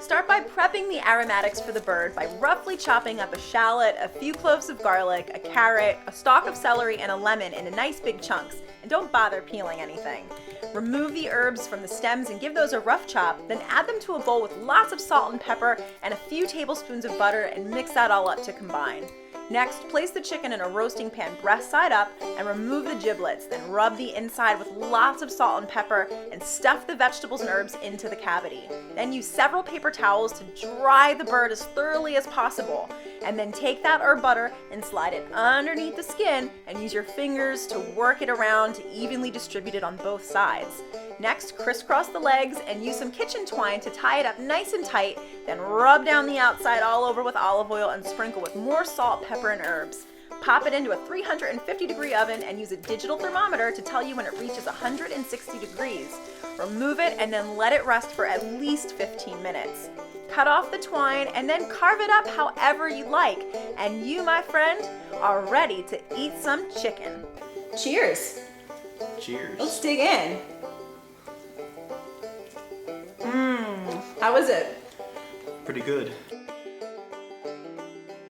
Start by prepping the aromatics for the bird by roughly chopping up a shallot, a few cloves of garlic, a carrot, a stalk of celery, and a lemon into nice big chunks, and don't bother peeling anything. Remove the herbs from the stems and give those a rough chop, then add them to a bowl with lots of salt and pepper and a few tablespoons of butter and mix that all up to combine. Next, place the chicken in a roasting pan breast side up and remove the giblets, then rub the inside with lots of salt and pepper and stuff the vegetables and herbs into the cavity. Then use several paper towels to dry the bird as thoroughly as possible, and then take that herb butter and slide it underneath the skin and use your fingers to work it around to evenly distribute it on both sides. Next, crisscross the legs and use some kitchen twine to tie it up nice and tight, then rub down the outside all over with olive oil and sprinkle with more salt, pepper, and herbs. Pop it into a 350-degree oven and use a digital thermometer to tell you when it reaches 160 degrees. Remove it and then let it rest for at least 15 minutes. Cut off the twine and then carve it up however you like. And you, my friend, are ready to eat some chicken. Cheers. Cheers. Let's dig in. How was it? Pretty good.